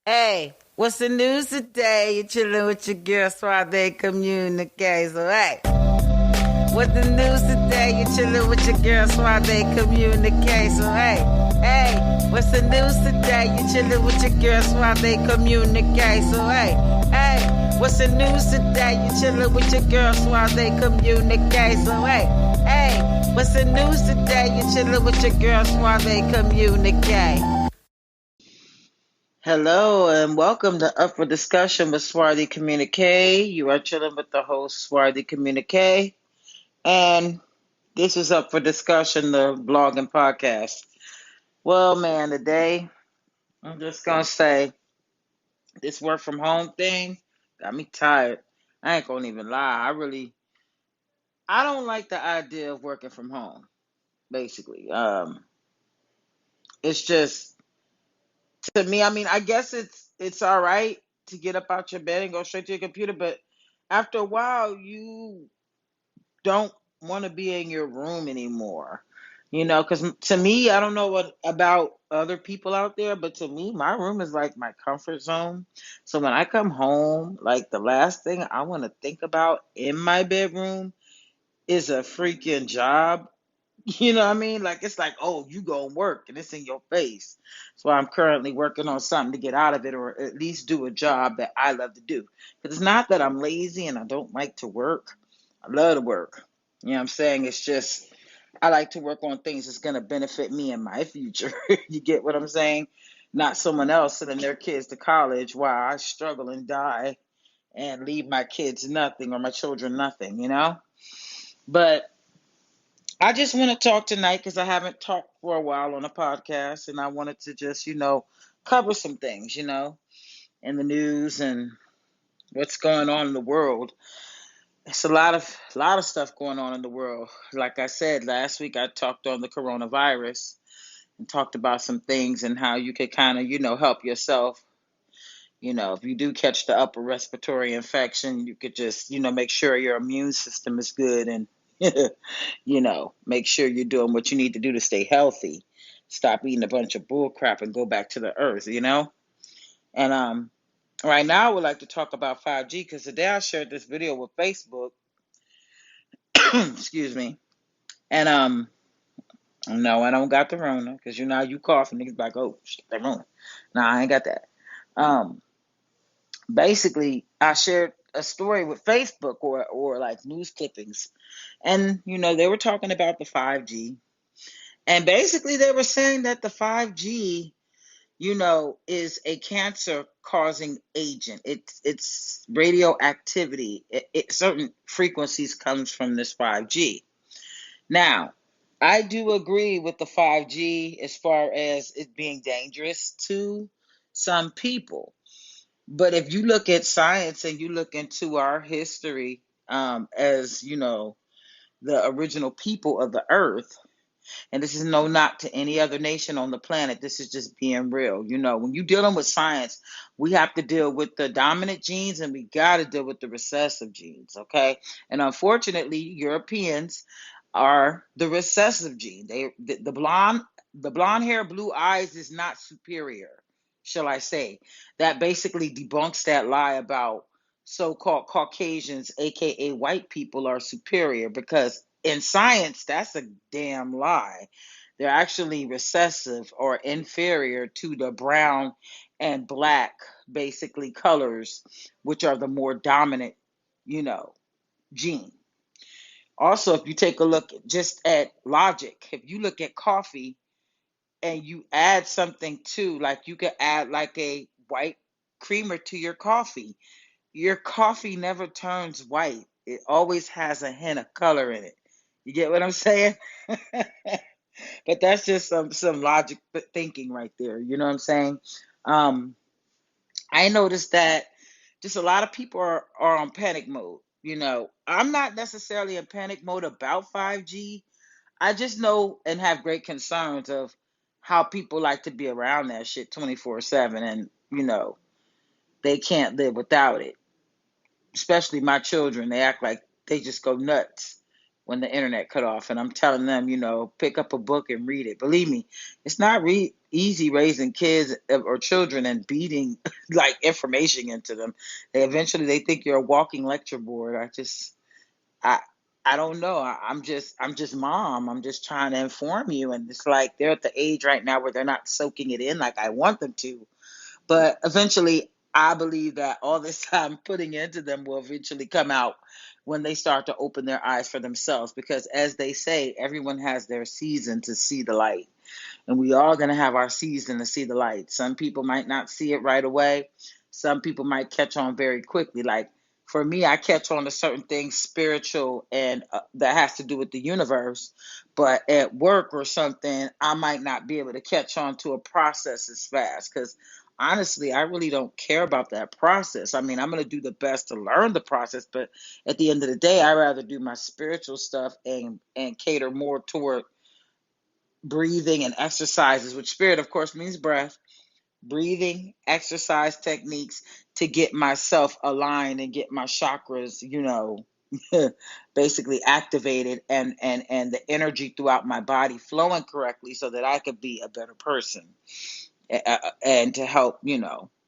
Hey, what's the news today? You're chilling with your girl Friday Communique. So, hey, what's the news today? You're chilling with your girl Friday Communique. So, what's the news today? You're chilling with your girl Friday Communique. So, what's the news today? You're chilling with your girl Friday Communique. So, what's the news today? You're chilling with your girl Friday Communique. Hello and welcome to Up for Discussion with Swarthy Communique. You are chilling with the host Swarthy Communique, and this is Up for Discussion, the blog and podcast. Well, man, today I'm just gonna say this work from home thing got me tired. I ain't gonna even lie. I don't like the idea of working from home. Basically, it's just to me. I mean, I guess it's all right to get up out your bed and go straight to your computer, but after a while, you don't want to be in your room anymore. Because to me, I don't know what about other people out there, but to me, my room is like my comfort zone. So when I come home, like the last thing I want to think about in my bedroom is a freaking job. You know what I mean? Like it's like, oh, you go and work and it's in your face. So I'm currently working on something to get out of it or at least do a job that I love to do. Because it's not that I'm lazy and I don't like to work. I love to work. You know what I'm saying? It's just I like to work on things that's going to benefit me in my future. You get what I'm saying? Not someone else sending their kids to college while I struggle and die and leave my kids nothing or my children nothing, you know? But I just want to talk tonight because I haven't talked for a while on a podcast, and I wanted to just, cover some things, in the news and what's going on in the world. It's a lot of stuff going on in the world. Like I said last week, I talked on the coronavirus and talked about some things and how you could kind of, help yourself. If you do catch the upper respiratory infection, you could just, make sure your immune system is good and make sure you're doing what you need to do to stay healthy. Stop eating a bunch of bull crap and go back to the earth. And right now I would like to talk about 5G because today I shared this video with Facebook. Excuse me. And no, I don't got the Rona because you cough and niggas like, oh, shit, the Rona. No, I ain't got that. Um, Basically, I shared a story with Facebook or like news clippings, and they were talking about the 5G. And basically, they were saying that the 5G, is a cancer causing agent. It's radioactivity. Certain frequencies comes from this 5G. Now, I do agree with the 5G as far as it being dangerous to some people. But if you look at science and you look into our history, as the original people of the earth, and this is no knock to any other nation on the planet. This is just being real. When you're dealing with science, we have to deal with the dominant genes and we got to deal with the recessive genes, okay? And unfortunately, Europeans are the recessive gene. The blonde hair, blue eyes is not superior, shall I say. That basically debunks that lie about so-called Caucasians, aka white people, are superior because in science, that's a damn lie. They're actually recessive or inferior to the brown and black, basically colors, which are the more dominant, you know, gene. Also, if you take a look just at logic, if you look at coffee and you add something to, like you could add like a white creamer to your coffee never turns white. It always has a hint of color in it. You get what I'm saying? But that's just some logic thinking right there. You know what I'm saying? Um, I noticed that just a lot of people are on panic mode. I'm not necessarily in panic mode about 5G. I just know and have great concerns of how people like to be around that shit 24/7 and, they can't live without it. Especially my children, they act like they just go nuts when the internet cut off and I'm telling them, pick up a book and read it. Believe me, it's not easy raising kids or children and beating like information into them. They think you're a walking lecture board. I I don't know. I'm just mom. I'm just trying to inform you, and it's like they're at the age right now where they're not soaking it in like I want them to. But eventually, I believe that all this I'm putting into them will eventually come out when they start to open their eyes for themselves. Because as they say, everyone has their season to see the light, and we all going to have our season to see the light. Some people might not see it right away. Some people might catch on very quickly. Like for me, I catch on to certain things spiritual and that has to do with the universe. But at work or something, I might not be able to catch on to a process as fast because honestly, I really don't care about that process. I mean, I'm going to do the best to learn the process, but at the end of the day, I rather do my spiritual stuff and cater more toward breathing and exercises, which spirit, of course, means breath, breathing, exercise techniques to get myself aligned and get my chakras, basically activated and the energy throughout my body flowing correctly so that I could be a better person and to help,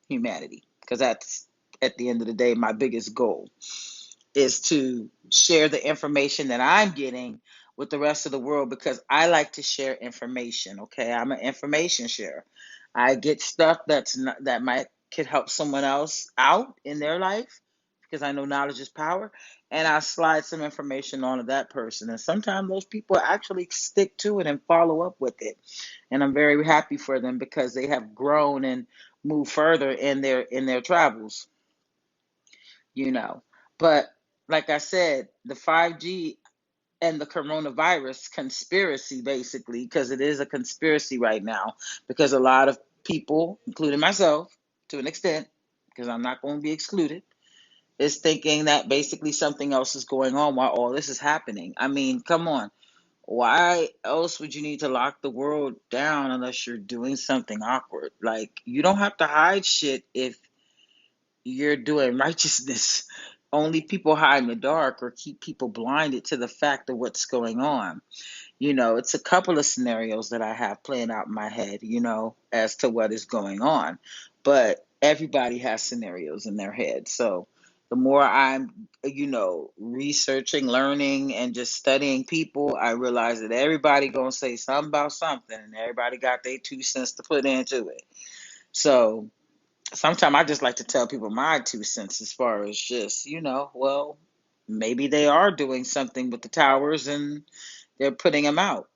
humanity. Because that's at the end of the day my biggest goal is to share the information that I'm getting with the rest of the world because I like to share information. Okay, I'm an information sharer. I get stuff that might could help someone else out in their life because I know knowledge is power, and I slide some information onto that person. And sometimes those people actually stick to it and follow up with it, and I'm very happy for them because they have grown and moved further in their travels you know. But like I said, the 5G and the coronavirus conspiracy, basically, because it is a conspiracy right now, because a lot of people, including myself, to an extent, because I'm not going to be excluded, is thinking that basically something else is going on while all this is happening. I mean, come on. Why else would you need to lock the world down unless you're doing something awkward? Like, you don't have to hide shit if you're doing righteousness. Only people hide in the dark or keep people blinded to the fact of what's going on. It's a couple of scenarios that I have playing out in my head, as to what is going on. But everybody has scenarios in their head. So the more I'm, researching, learning, and just studying people, I realize that everybody gonna say something about something, and everybody got their 2 cents to put into it. So sometimes I just like to tell people my 2 cents as far as just, well, maybe they are doing something with the towers and they're putting them out.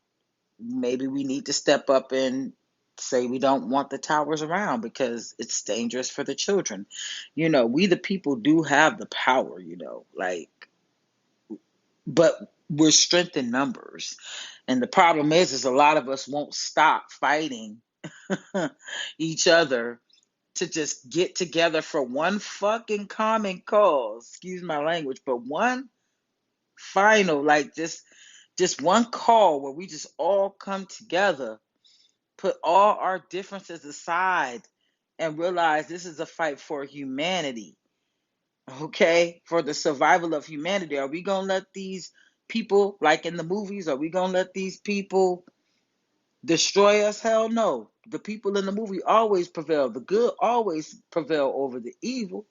Maybe we need to step up and say we don't want the towers around because it's dangerous for the children. We the people do have the power, but we're strength in numbers. And the problem is a lot of us won't stop fighting each other to just get together for one fucking common cause. Excuse my language, but one final, like just one call where we just all come together, put all our differences aside, and realize this is a fight for humanity. Okay? For the survival of humanity. Are we gonna let these people, like in the movies, are we gonna let these people destroy us? Hell no. The people in the movie always prevail. The good always prevail over the evil.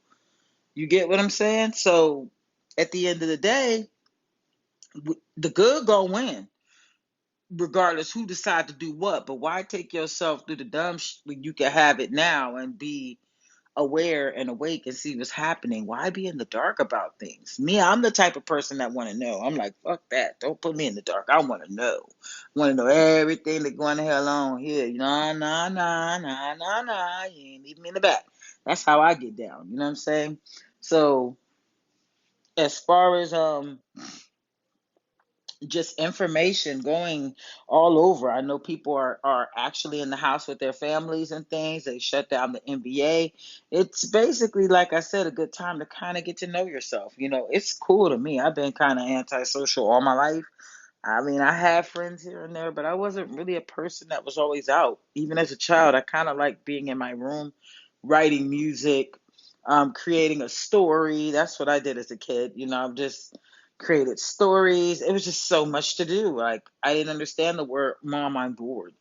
You get what I'm saying? So at the end of the day, the good gonna win, regardless who decide to do what. But why take yourself through the dumb when you can have it now and be aware and awake and see what's happening? Why be in the dark about things? Me, I'm the type of person that want to know. I'm like, fuck that. Don't put me in the dark. I want to know. I want to know everything that's going to hell on here. Nah, nah, nah, nah, nah, nah. You ain't leaving me in the back. That's how I get down. You know what I'm saying? So as far as just information going all over. I know people are actually in the house with their families and things. They shut down the NBA. It's basically, like I said, a good time to kind of get to know yourself. It's cool to me. I've been kind of antisocial all my life. I mean, I have friends here and there, but I wasn't really a person that was always out. Even as a child, I kind of liked being in my room, writing music, creating a story. That's what I did as a kid. I've just created stories. It was just so much to do. Like, I didn't understand the word, Mom, I'm bored.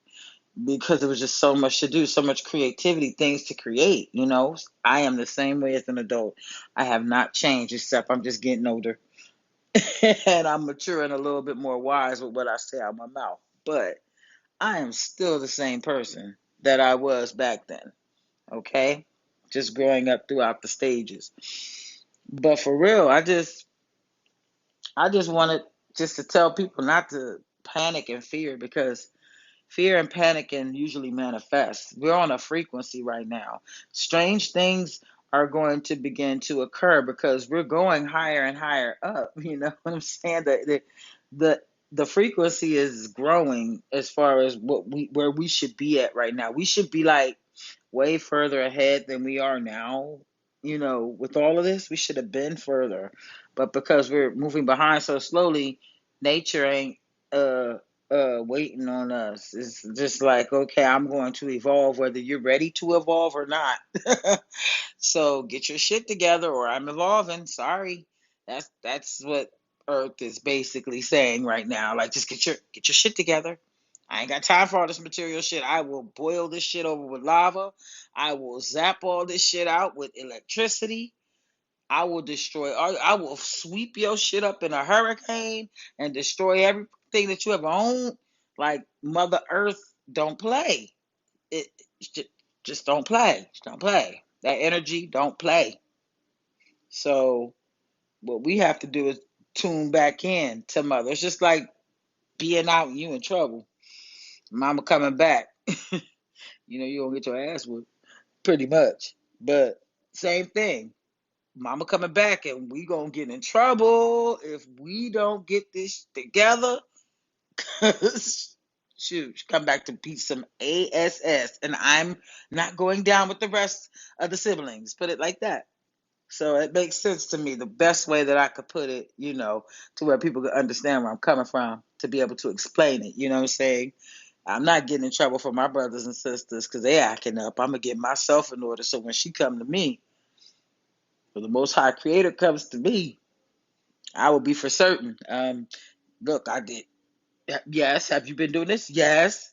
because it was just so much to do, so much creativity, things to create. I am the same way as an adult. I have not changed, except I'm just getting older and I'm maturing a little bit more wise with what I say out of my mouth. But I am still the same person that I was back then. Okay, just growing up throughout the stages. But for real, I just wanted just to tell people not to panic and fear, because fear and panic can usually manifest. We're on a frequency right now. Strange things are going to begin to occur because we're going higher and higher up. You know what I'm saying? The the frequency is growing as far as where we should be at right now. We should be like way further ahead than we are now. With all of this, we should have been further. But because we're moving behind so slowly, nature ain't uh waiting on us. It's just like, okay, I'm going to evolve whether you're ready to evolve or not. So get your shit together or I'm evolving. Sorry. That's what Earth is basically saying right now. Like, just get your shit together. I ain't got time for all this material shit. I will boil this shit over with lava. I will zap all this shit out with electricity. I will destroy. I will sweep your shit up in a hurricane and destroy everything that you ever owned. Like, Mother Earth don't play. It just don't play. Just don't play. That energy don't play. So what we have to do is tune back in to Mother. It's just like being out and you in trouble. Mama coming back. You don't get your ass whooped, pretty much. But same thing. Mama coming back, and we gonna get in trouble if we don't get this together. Shoot, come back to beat some ass, and I'm not going down with the rest of the siblings. Put it like that. So it makes sense to me. The best way that I could put it, to where people could understand where I'm coming from, to be able to explain it. You know what I'm saying? I'm not getting in trouble for my brothers and sisters because they acting up. I'm gonna get myself in order, so when she come to me, when the Most High Creator comes to me, I will be for certain. Look, I did. Yes, have you been doing this? Yes.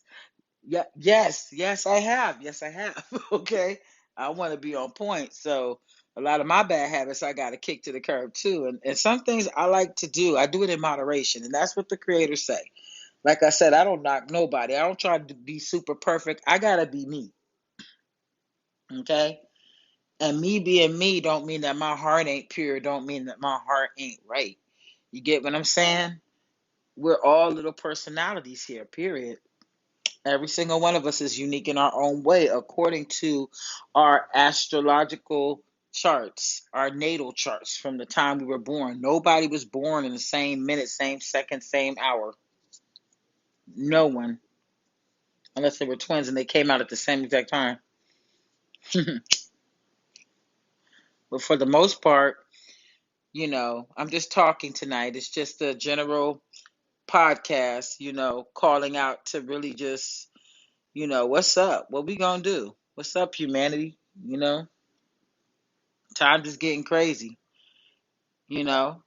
Yeah. Yes, I have. Yes, I have. Okay. I want to be on point. So a lot of my bad habits, I got to kick to the curb too. And some things I like to do, I do it in moderation, and that's what the creators say. Like I said, I don't knock nobody. I don't try to be super perfect. I gotta be me. Okay. And me being me don't mean that my heart ain't pure. Don't mean that my heart ain't right. You get what I'm saying? We're all little personalities here, period. Every single one of us is unique in our own way according to our astrological charts, our natal charts from the time we were born. Nobody was born in the same minute, same second, same hour. No one. Unless they were twins and they came out at the same exact time. But for the most part, I'm just talking tonight. It's just a general podcast, calling out to really just, what's up? What we gonna do? What's up, humanity? Time is getting crazy. You know,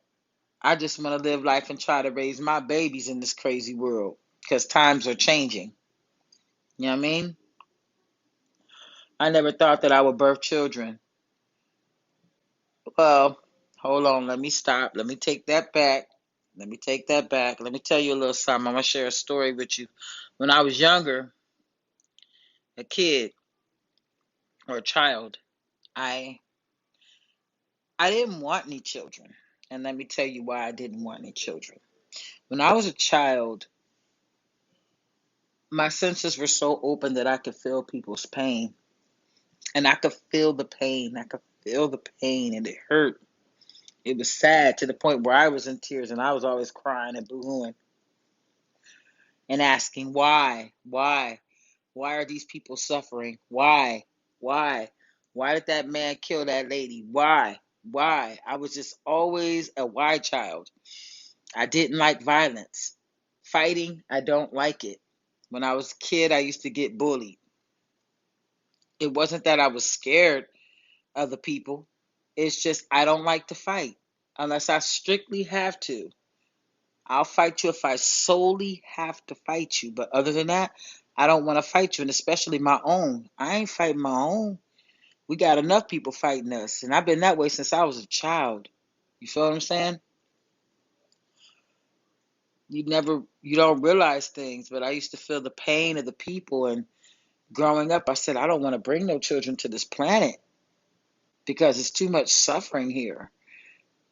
I just want to live life and try to raise my babies in this crazy world because times are changing. You know what I mean? I never thought that I would birth children. Well, hold on. Let me stop. Let me take that back. Let me take that back. Let me tell you a little something. I'm going to share a story with you. When I was younger, a kid or a child, I I didn't want any children. And let me tell you why I didn't want any children. When I was a child, my senses were so open that I could feel people's pain. And I could feel the pain. I could feel the pain, and it hurt. It was sad to the point where I was in tears, and I was always crying and boohooing and asking, why are these people suffering? Why did that man kill that lady? Why? I was just always a why child. I didn't like violence. Fighting, I don't like it. When I was a kid, I used to get bullied. It wasn't that I was scared of the people. It's just I don't like to fight unless I strictly have to. I'll fight you if I solely have to fight you. But other than that, I don't want to fight you, and especially my own. I ain't fighting my own. We got enough people fighting us, and I've been that way since I was a child. You feel what I'm saying? You don't realize things, but I used to feel the pain of the people, and growing up, I said, I don't want to bring no children to this planet because it's too much suffering here.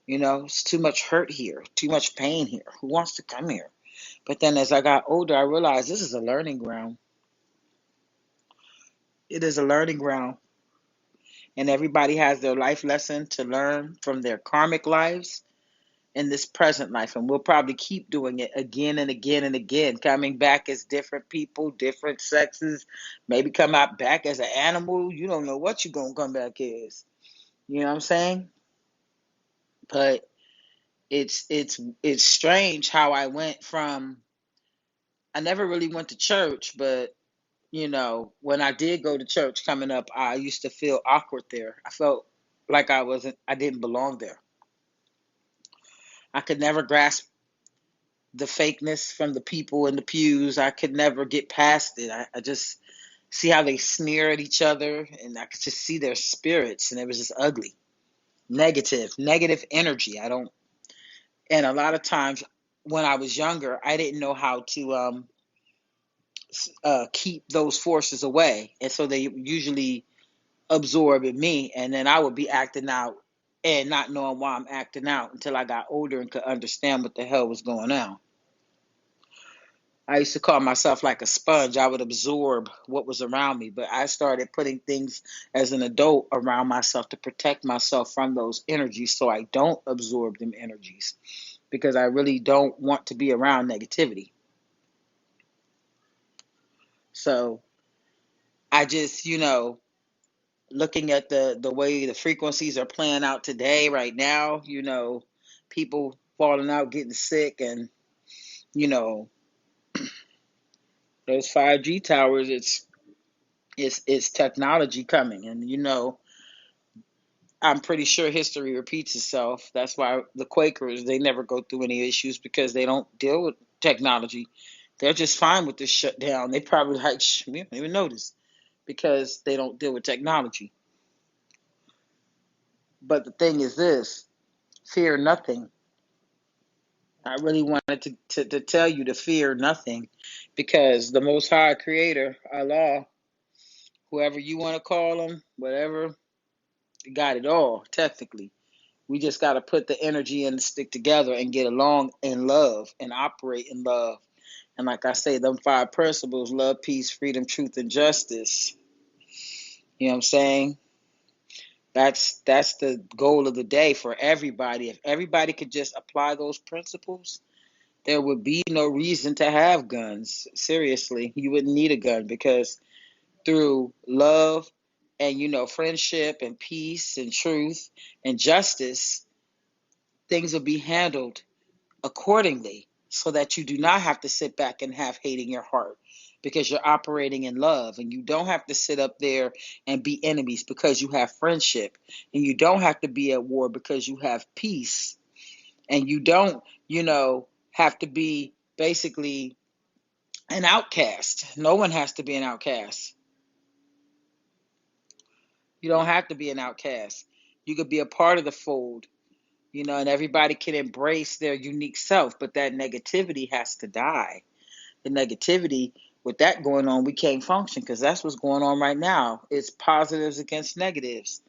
It's too much hurt here, too much pain here. Who wants to come here? But then as I got older, I realized this is a learning ground. It is a learning ground. And everybody has their life lesson to learn from their karmic lives in this present life. And we'll probably keep doing it again and again and again, coming back as different people, different sexes, maybe come out back as an animal. You don't know what you're going to come back as. You know what I'm saying? But it's strange how I never really went to church, but when I did go to church coming up, I used to feel awkward there. I felt like I didn't belong there. I could never grasp the fakeness from the people in the pews. I could never get past it. I just see how they sneer at each other, and I could just see their spirits, and it was just ugly. Negative energy. And a lot of times when I was younger, I didn't know how to keep those forces away. And so they usually absorb in me, and then I would be acting out and not knowing why I'm acting out until I got older and could understand what the hell was going on. I used to call myself like a sponge. I would absorb what was around me, but I started putting things as an adult around myself to protect myself from those energies so I don't absorb them energies because I really don't want to be around negativity. So I just, looking at the way the frequencies are playing out today, right now, people falling out, getting sick, and you know, those 5G towers, it's technology coming, and I'm pretty sure history repeats itself. That's why the Quakers, they never go through any issues because they don't deal with technology. They're just fine with this shutdown. They probably like, we don't even notice because they don't deal with technology. But the thing is this, fear nothing. I really wanted to tell you to fear nothing because the Most High Creator, Allah, whoever you want to call him, whatever, got it all, technically. We just got to put the energy and stick together and get along in love and operate in love. And like I say, them 5 principles: love, peace, freedom, truth, and justice. You know what I'm saying? That's the goal of the day for everybody. If everybody could just apply those principles, there would be no reason to have guns. Seriously, you wouldn't need a gun because through love and friendship and peace and truth and justice, things will be handled accordingly so that you do not have to sit back and have hate in your heart because you're operating in love, and you don't have to sit up there and be enemies because you have friendship, and you don't have to be at war because you have peace, and you don't have to be basically an outcast. No one has to be an outcast. You don't have to be an outcast. You could be a part of the fold, and everybody can embrace their unique self, but that negativity has to die. The negativity, with that going on, we can't function because that's what's going on right now. It's positives against negatives.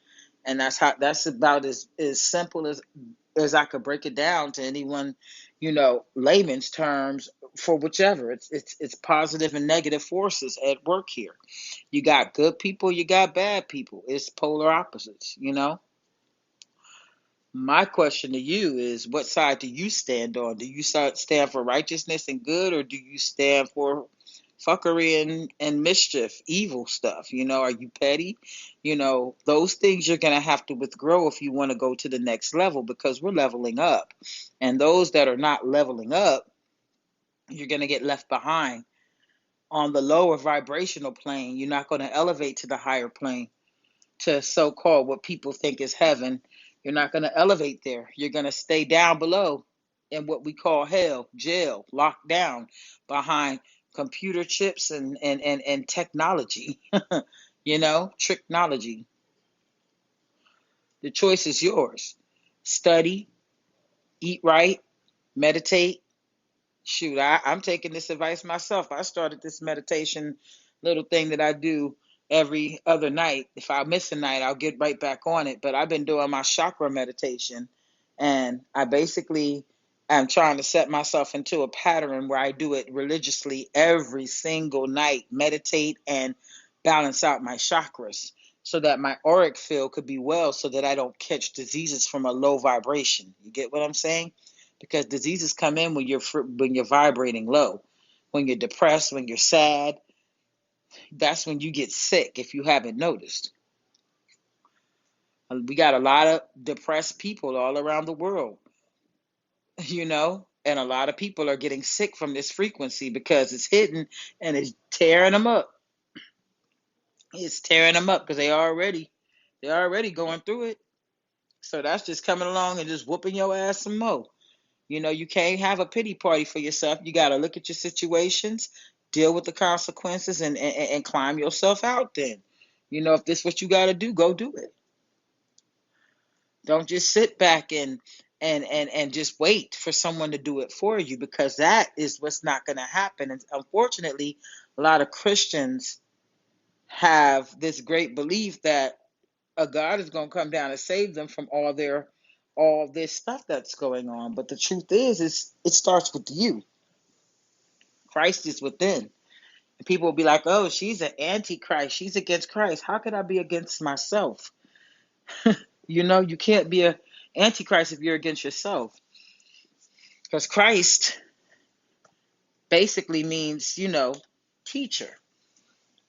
And that's about as simple as I could break it down to anyone, layman's terms for whichever. It's positive and negative forces at work here. You got good people, you got bad people. It's polar opposites. My question to you is, what side do you stand on? Do you stand for righteousness and good, or do you stand for fuckery and mischief, evil stuff? Are you petty? Those things you're going to have to withdraw if you want to go to the next level because we're leveling up. And those that are not leveling up, you're going to get left behind on the lower vibrational plane. You're not going to elevate to the higher plane, to so-called what people think is heaven. You're not going to elevate there. You're going to stay down below in what we call hell, jail, locked down behind computer chips and technology, technology. The choice is yours. Study, eat right, meditate. Shoot, I'm taking this advice myself. I started this meditation little thing that I do every other night. If I miss a night, I'll get right back on it. But I've been doing my chakra meditation, and I basically am trying to set myself into a pattern where I do it religiously every single night, meditate and balance out my chakras so that my auric field could be well, so that I don't catch diseases from a low vibration. You get what I'm saying? Because diseases come in when you're vibrating low. When you're depressed, when you're sad, that's when you get sick, if you haven't noticed. We got a lot of depressed people all around the world, and a lot of people are getting sick from this frequency because it's hidden and it's tearing them up. It's tearing them up because they're already going through it. So that's just coming along and just whooping your ass some more. You can't have a pity party for yourself. You got to look at your situations, deal with the consequences, and climb yourself out then. If this is what you got to do, go do it. Don't just sit back and just wait for someone to do it for you, because that is what's not going to happen. And unfortunately, a lot of Christians have this great belief that a God is going to come down and save them from all this stuff that's going on. But the truth is it starts with you. Christ is within. And people will be like, oh, she's an antichrist. She's against Christ. How could I be against myself? You can't be an antichrist if you're against yourself. Because Christ basically means, teacher.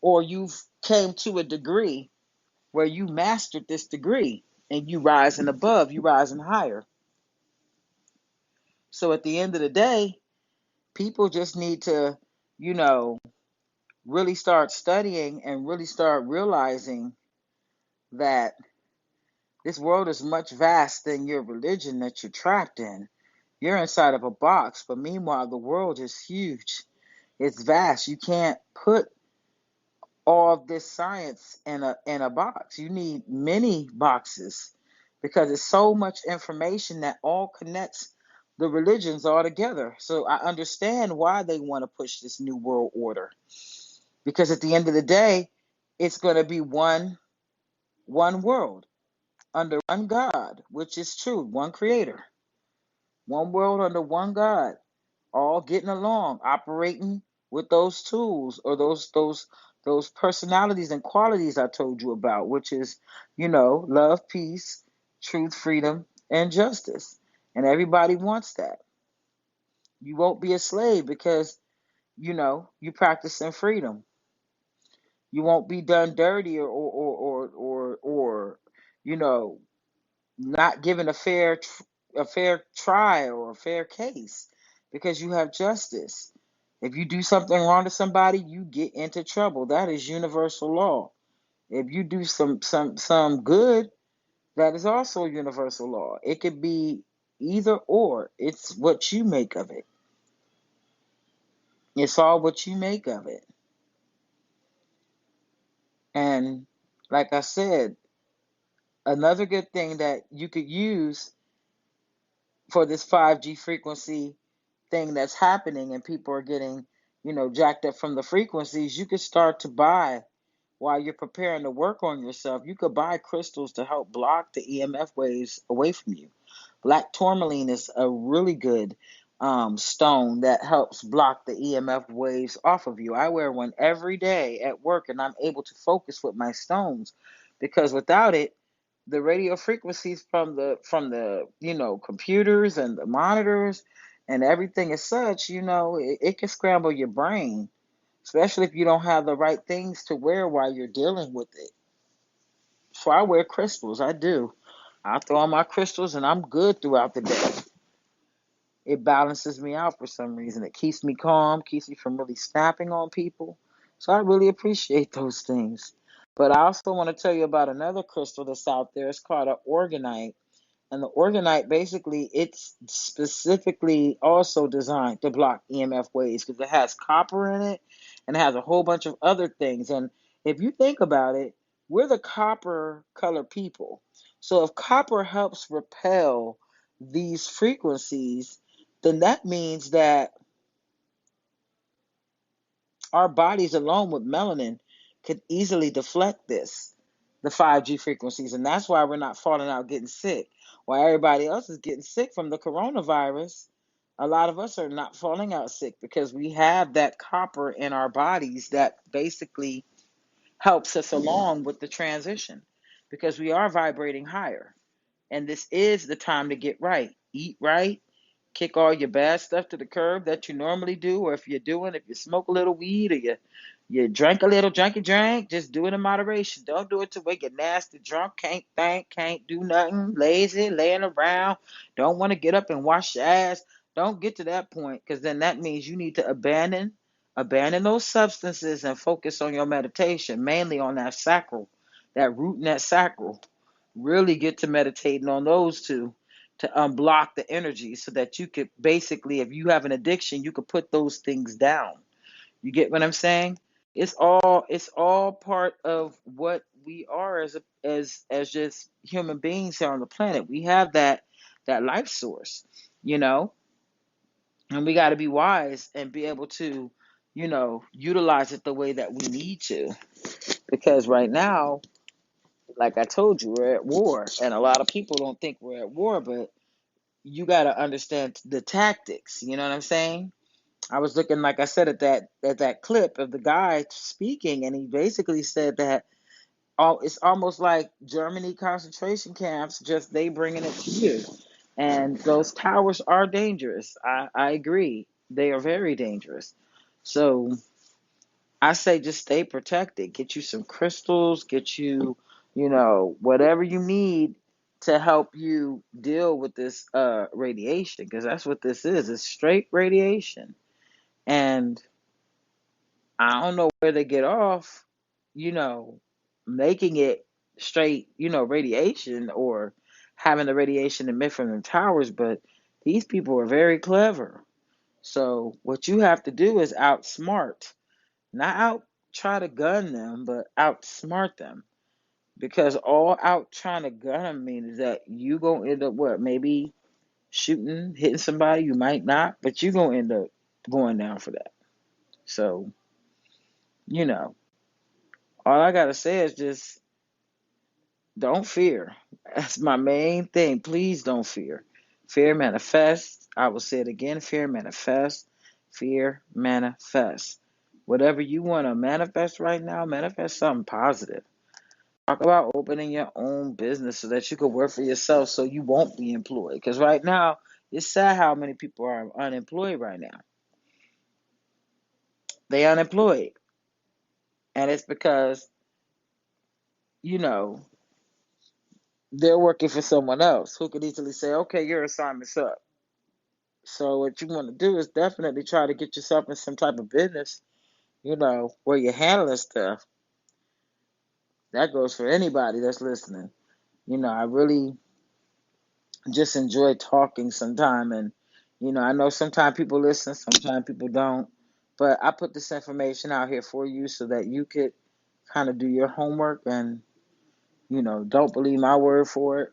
Or you've came to a degree where you mastered this degree and you rising above, you rising higher. So at the end of the day, people just need to, really start studying and really start realizing that this world is much vast than your religion that you're trapped in. You're inside of a box, but meanwhile, the world is huge. It's vast. You can't put all of this science in a box. You need many boxes because it's so much information that all connects the religions all together. So I understand why they want to push this new world order, because at the end of the day, it's going to be one world under one God, which is true, one creator, one world under one God, all getting along, operating with those tools or those personalities and qualities I told you about, which is, love, peace, truth, freedom, and justice. And everybody wants that. You won't be a slave because, you practicing freedom. You won't be done dirty or not given a fair trial or a fair case, because you have justice. If you do something wrong to somebody, you get into trouble. That is universal law. If you do some good, that is also universal law. It could be either or. It's what you make of it. It's all what you make of it. And like I said, another good thing that you could use for this 5G frequency thing that's happening, and people are getting, jacked up from the frequencies, you could start to buy, while you're preparing to work on yourself, you could buy crystals to help block the EMF waves away from you. Black tourmaline is a really good stone that helps block the EMF waves off of you. I wear one every day at work, and I'm able to focus with my stones, because without it, the radio frequencies from the computers and the monitors and everything as such, it can scramble your brain, especially if you don't have the right things to wear while you're dealing with it. So I wear crystals. I do. I throw on my crystals and I'm good throughout the day. It balances me out for some reason. It keeps me calm, keeps me from really snapping on people. So I really appreciate those things. But I also want to tell you about another crystal that's out there. It's called an organite. And the orgonite, basically, it's specifically also designed to block EMF waves because it has copper in it and it has a whole bunch of other things. And if you think about it, we're the copper color people. So if copper helps repel these frequencies, then that means that our bodies alone with melanin could easily deflect the 5G frequencies. And that's why we're not falling out getting sick. While everybody else is getting sick from the coronavirus, a lot of us are not falling out sick because we have that copper in our bodies that basically helps us along with the transition because we are vibrating higher. And this is the time to get right. Eat right, kick all your bad stuff to the curb that you normally do, or if you smoke a little weed or you drink a little junky drink, just do it in moderation. Don't do it to where you're nasty, drunk, can't think, can't do nothing, lazy, laying around, don't want to get up and wash your ass. Don't get to that point, because then that means you need to abandon those substances and focus on your meditation, mainly on that sacral, that root and that sacral. Really get to meditating on those two to unblock the energy so that you could basically, if you have an addiction, you could put those things down. You get what I'm saying? It's all part of what we are as just human beings here on the planet. We have that life source, you know, and we got to be wise and be able to, utilize it the way that we need to. Because right now, like I told you, we're at war, and a lot of people don't think we're at war, but you got to understand the tactics. You know what I'm saying? I was looking, like I said, at that clip of the guy speaking, and he basically said that it's almost like Germany concentration camps, just they bringing it to you. And those towers are dangerous. I agree. They are very dangerous. So I say just stay protected. Get you some crystals, get you, whatever you need to help you deal with this radiation, because that's what this is. It's straight radiation. And I don't know where they get off, you know, making it straight, radiation, or having the radiation emit from the towers, but these people are very clever. So what you have to do is outsmart, not out try to gun them, but outsmart them. Because all out trying to gun them means that you gonna end up what? Maybe shooting, hitting somebody. You might not, but you gonna end up going down for that. So, you know, all I gotta say is just don't fear. That's my main thing. Please don't fear. Fear manifests. I will say it again. Fear manifests. Fear manifests. Whatever you want to manifest right now, manifest something positive. Talk about opening your own business so that you can work for yourself so you won't be employed. Because right now, it's sad how many people are unemployed right now. They unemployed. And it's because, you know, they're working for someone else who could easily say, okay, your assignment's up. So what you want to do is definitely try to get yourself in some type of business, where you're handling stuff. That goes for anybody that's listening. I really just enjoy talking sometime, and I know sometimes people listen, sometimes people don't, but I put this information out here for you so that you could kind of do your homework, and don't believe my word for it,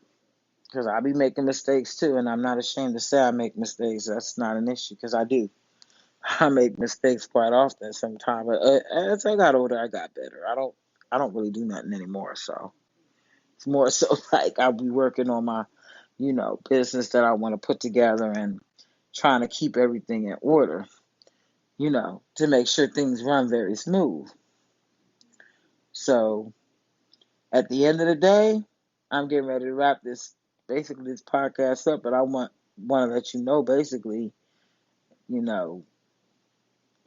because I be making mistakes too, and I'm not ashamed to say I make mistakes. That's not an issue, because I do. I make mistakes quite often sometimes, but as I got older, I got better. I don't really do nothing anymore, so it's more so like I'll be working on my business that I want to put together, and trying to keep everything in order, to make sure things run very smooth. So at the end of the day, I'm getting ready to wrap this podcast up, but I want to let you know, basically, you know,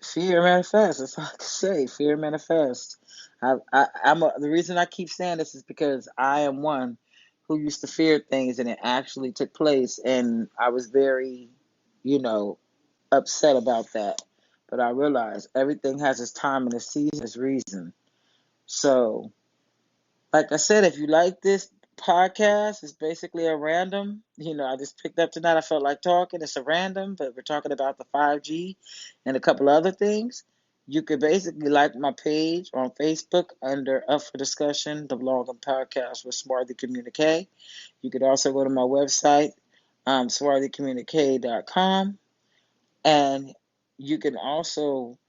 fear manifests. That's all I can say. Fear manifests. The reason I keep saying this is because I am one who used to fear things, and it actually took place, and I was very, you know, upset about that. But I realized everything has its time and its season, its reason. So, like I said, if you like this podcast is basically a random. I just picked up tonight. I felt like talking. It's a random, but we're talking about the 5G and a couple other things. You could basically like my page on Facebook under Up for Discussion, the blog and podcast with Swarthy Communique. You could also go to my website, swarthycommunique.com, and you can also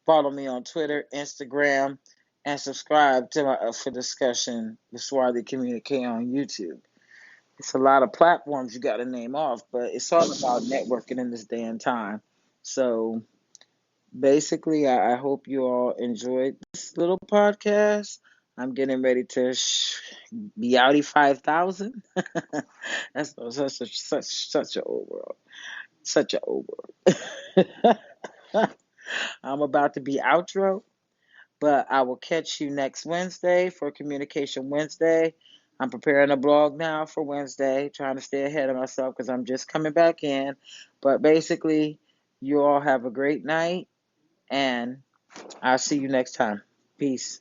follow me on Twitter, Instagram, and subscribe to my Up for Discussion with Swarthy Communique on YouTube. It's a lot of platforms you got to name off, but it's all about networking in this day and time. So basically, I hope you all enjoyed this little podcast. I'm getting ready to be outie 5,000. That's such an old world. Such an old world. I'm about to be outro, but I will catch you next Wednesday for Communication Wednesday. I'm preparing a blog now for Wednesday, trying to stay ahead of myself because I'm just coming back in. But basically, you all have a great night, and I'll see you next time. Peace.